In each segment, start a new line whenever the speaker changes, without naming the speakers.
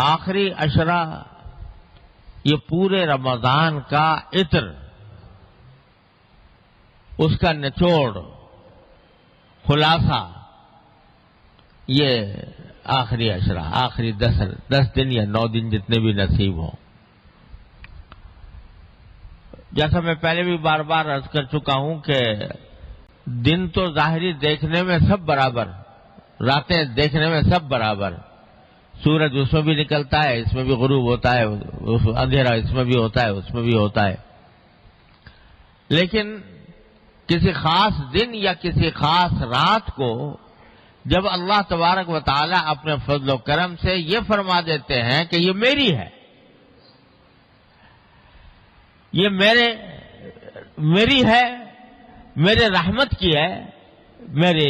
آخری عشرہ یہ پورے رمضان کا عطر، اس کا نچوڑ، خلاصہ، یہ آخری عشرہ، آخری 10 دن یا 9 دن جتنے بھی نصیب ہوں. جیسا میں پہلے بھی بار بار عرض کر چکا ہوں کہ دن تو ظاہری دیکھنے میں سب برابر، راتیں دیکھنے میں سب برابر. سورج اس میں بھی نکلتا ہے، اس میں بھی غروب ہوتا ہے، اندھیرا اس میں بھی ہوتا ہے، اس میں بھی ہوتا ہے. لیکن کسی خاص دن یا کسی خاص رات کو جب اللہ تبارک و تعالی اپنے فضل و کرم سے یہ فرما دیتے ہیں کہ یہ میری ہے، یہ میری ہے، میرے رحمت کی ہے، میرے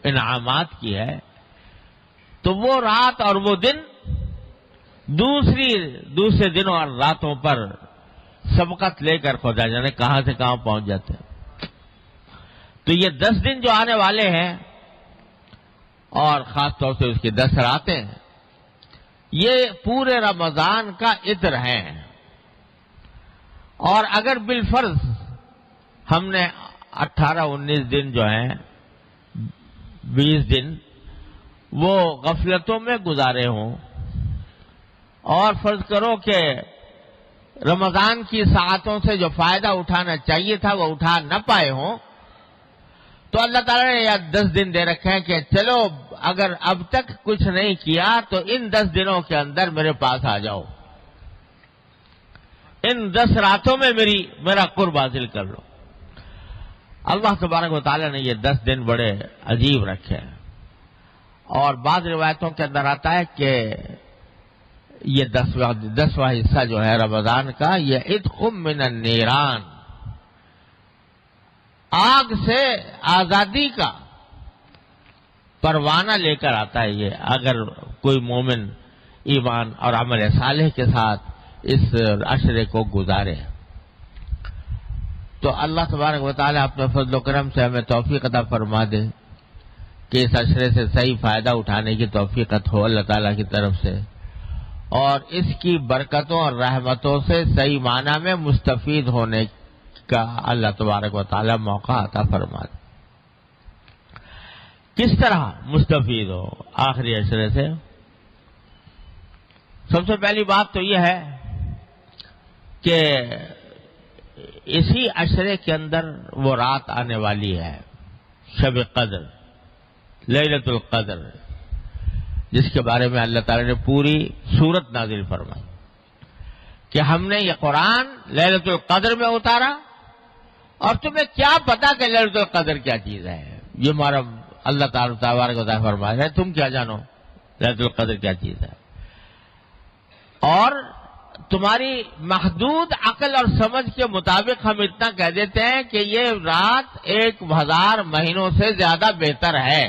انعامات کی ہے، تو وہ رات اور وہ دن دوسرے دنوں اور راتوں پر سبقت لے کر خدا جانے کہاں سے کہاں پہنچ جاتے ہیں. تو یہ 10 دن جو آنے والے ہیں اور خاص طور سے اس کی 10 راتیں، یہ پورے رمضان کا عطر ہیں. اور اگر بالفرض ہم نے 18-19 دن جو ہیں، 20 دن وہ غفلتوں میں گزارے ہوں، اور فرض کرو کہ رمضان کی ساعتوں سے جو فائدہ اٹھانا چاہیے تھا وہ اٹھا نہ پائے ہوں، تو اللہ تعالیٰ نے یہ 10 دن دے رکھے ہیں کہ چلو اگر اب تک کچھ نہیں کیا تو ان 10 دنوں کے اندر میرے پاس آ جاؤ، ان 10 راتوں میں میرا قرب حاصل کر لو. اللہ تبارک و تعالیٰ نے یہ 10 دن بڑے عجیب رکھے ہیں. اور بعض روایتوں کے اندر آتا ہے کہ یہ 10واں حصہ جو ہے رمضان کا، یہ عتق من النیران، آگ سے آزادی کا پروانہ لے کر آتا ہے. یہ اگر کوئی مومن ایمان اور عمل صالح کے ساتھ اس عشرے کو گزارے تو اللہ تبارک و تعالیٰ اپنے فضل و کرم سے ہمیں توفیق عطا فرما دے کہ اس عشرے سے صحیح فائدہ اٹھانے کی توفیق ہو اللہ تعالیٰ کی طرف سے، اور اس کی برکتوں اور رحمتوں سے صحیح معنی میں مستفید ہونے کا اللہ تبارک و تعالیٰ موقع عطا فرما دے. کس طرح مستفید ہو آخری عشرے سے؟ سب سے پہلی بات تو یہ ہے کہ اسی عشرے کے اندر وہ رات آنے والی ہے، شب قدر، لیلۃ القدر، جس کے بارے میں اللہ تعالی نے پوری سورت نازل فرمائی کہ ہم نے یہ قرآن لیلۃ القدر میں اتارا، اور تمہیں کیا پتا کہ لیلۃ القدر کیا چیز ہے؟ یہ ہمارا اللہ تعالیٰ تبارک و تعالیٰ فرما رہے ہیں، تم کیا جانو لیلۃ القدر کیا چیز ہے؟ اور تمہاری محدود عقل اور سمجھ کے مطابق ہم اتنا کہہ دیتے ہیں کہ یہ رات 1000 مہینوں سے زیادہ بہتر ہے.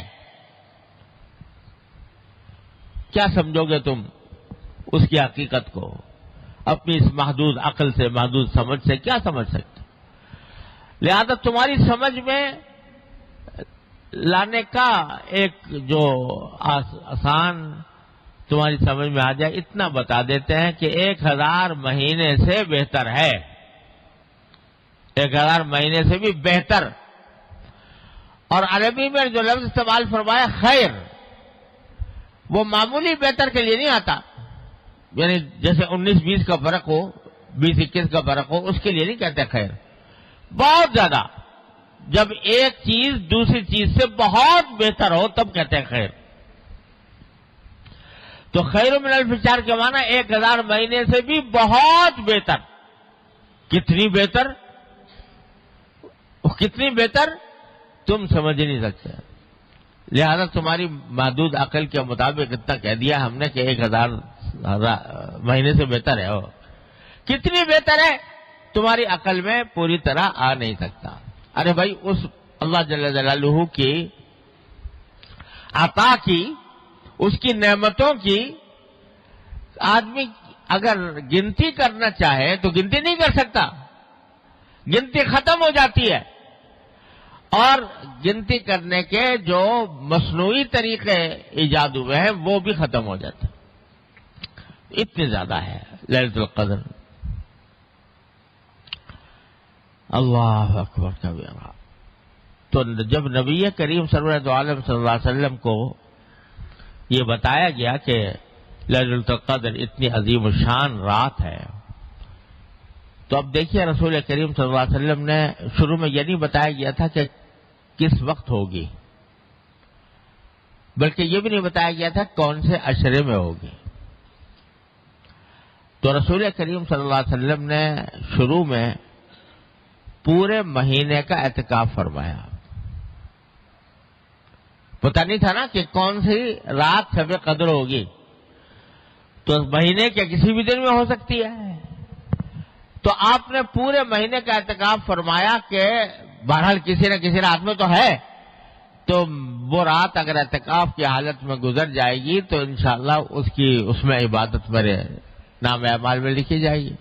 کیا سمجھو گے تم اس کی حقیقت کو؟ اپنی اس محدود عقل سے، محدود سمجھ سے کیا سمجھ سکتے؟ لہذا تمہاری سمجھ میں لانے کا ایک جو آسان تمہاری سمجھ میں آ جائے اتنا بتا دیتے ہیں کہ 1000 مہینے سے بہتر ہے، 1000 مہینے سے بھی بہتر. اور عربی میں جو لفظ استعمال فرمایا خیر، وہ معمولی بہتر کے لیے نہیں آتا، یعنی جیسے 19-20 کا فرق ہو، 20-21 کا فرق ہو، اس کے لیے نہیں کہتے خیر. بہت زیادہ، جب ایک چیز دوسری چیز سے بہت بہتر ہو تب کہتے ہیں خیر. تو خیر من الف شہر کے معنی 1000 مہینے سے بھی بہت بہتر. کتنی بہتر؟ کتنی بہتر تم سمجھ نہیں سکتے. لہذا تمہاری محدود عقل کے مطابق اتنا کہہ دیا ہم نے کہ 1000 مہینے سے بہتر ہے. کتنی بہتر ہے تمہاری عقل میں پوری طرح آ نہیں سکتا. ارے بھائی، اس اللہ جل جلالہ کی عطا کی، اس کی نعمتوں کی آدمی اگر گنتی کرنا چاہے تو گنتی نہیں کر سکتا، گنتی ختم ہو جاتی ہے. اور گنتی کرنے کے جو مصنوعی طریقے ایجاد ہوئے ہیں وہ بھی ختم ہو جاتے ہیں. اتنی زیادہ ہے لیلۃ القدر. اللہ اکبر کبیرہ. تو جب نبی کریم سرورت عالم صلی اللہ علیہ وسلم کو یہ بتایا گیا کہ لیلۃ القدر اتنی عظیم الشان رات ہے، تو اب دیکھیے رسول کریم صلی اللہ علیہ وسلم نے شروع میں یہ نہیں بتایا گیا تھا کہ کس وقت ہوگی، بلکہ یہ بھی نہیں بتایا گیا تھا کون سے عشرے میں ہوگی. تو رسول کریم صلی اللہ علیہ وسلم نے شروع میں پورے مہینے کا اعتکاف فرمایا. پتہ نہیں تھا نا کہ کون سی رات شب قدر ہوگی، تو مہینے کے کسی بھی دن میں ہو سکتی ہے. تو آپ نے پورے مہینے کا اعتکاف فرمایا کہ بہرحال کسی نہ کسی رات میں تو ہے، تو وہ رات اگر اعتکاف کی حالت میں گزر جائے گی تو انشاءاللہ اس میں عبادت میرے نام اعمال میں لکھی جائے گی.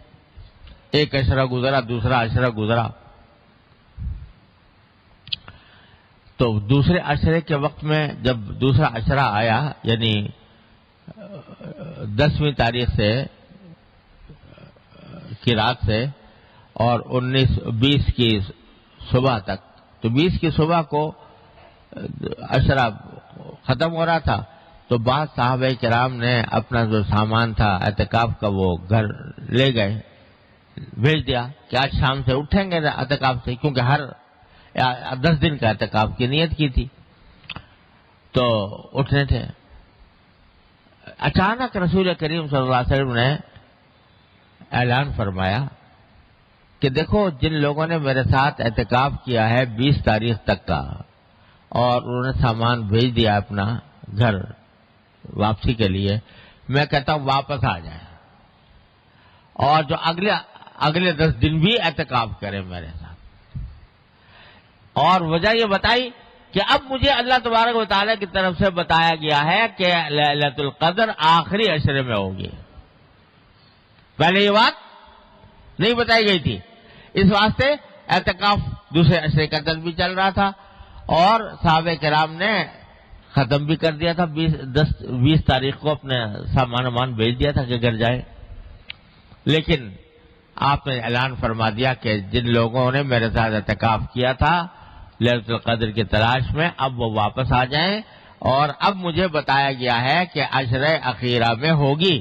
ایک عشرہ گزرا، دوسرا عشرہ گزرا، تو دوسرے عشرے کے وقت میں جب دوسرا عشرہ آیا، یعنی 10ویں تاریخ سے کی رات سے اور 20 کی صبح تک، تو 20 کی صبح کو عشرہ ختم ہو رہا تھا، تو بعض صحابہ کرام نے اپنا جو سامان تھا اعتکاف کا وہ گھر لے گئے، بھیج دیا کہ آج شام سے اٹھیں گے اعتکاف سے، کیونکہ ہر 10 دن کا اعتکاف کی نیت کی تھی. تو اٹھنے تھے. اچانک رسول کریم صلی اللہ علیہ وسلم نے اعلان فرمایا کہ دیکھو جن لوگوں نے میرے ساتھ اعتکاف کیا ہے 20 تاریخ تک کا، اور انہوں نے سامان بھیج دیا اپنا گھر واپسی کے لیے، میں کہتا ہوں واپس آ جائیں، اور جو اگلے 10 دن بھی اعتکاف کریں میرے ساتھ. اور وجہ یہ بتائی کہ اب مجھے اللہ تبارک و تعالیٰ کی طرف سے بتایا گیا ہے کہ لیلۃ القدر آخری عشرے میں ہوگی. پہلے یہ بات نہیں بتائی گئی تھی، اس واسطے اعتکاف دوسرے عشرے کا دن بھی چل رہا تھا، اور صحابہ کرام نے ختم بھی کر دیا تھا. 20 تاریخ کو اپنے سامان بھیج دیا تھا کہ گھر جائے. لیکن آپ نے اعلان فرما دیا کہ جن لوگوں نے میرے ساتھ اعتکاف کیا تھا لیلۃ القدر کی تلاش میں، اب وہ واپس آ جائیں، اور اب مجھے بتایا گیا ہے کہ عشرہ اخیرہ میں ہوگی.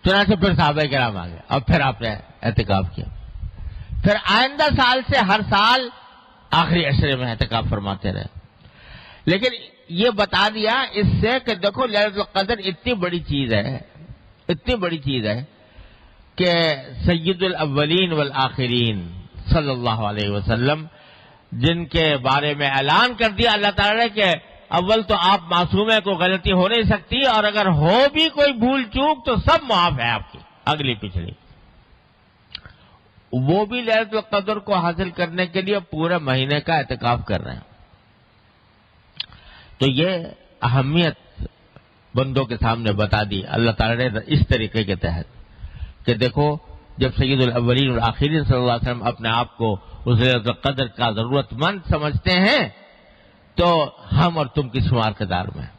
چنانچہ پھر صحابہ کرام آ گئے، اور پھر آپ نے اعتکاف کیا. پھر آئندہ سال سے ہر سال آخری عشرے میں اعتکاف فرماتے رہے. لیکن یہ بتا دیا اس سے کہ دیکھو لیلۃ القدر اتنی بڑی چیز ہے کہ سید الاولین والآخرین صلی اللہ علیہ وسلم، جن کے بارے میں اعلان کر دیا اللہ تعالیٰ نے کہ اول تو آپ معصوم ہیں، کوئی غلطی ہو نہیں سکتی، اور اگر ہو بھی کوئی بھول چوک تو سب معاف ہے آپ کی، اگلی پچھلی. وہ بھی لیلۃ القدر کو حاصل کرنے کے لیے پورے مہینے کا اعتکاف کر رہے ہیں. تو یہ اہمیت بندوں کے سامنے بتا دی اللہ تعالیٰ نے اس طریقے کے تحت کہ دیکھو جب سید الاولین والآخرین صلی اللہ علیہ وسلم اپنے آپ کو اس لیلۃ القدر کا ضرورت مند سمجھتے ہیں، تو ہم اور تم کس شمار کے دار میں ہیں.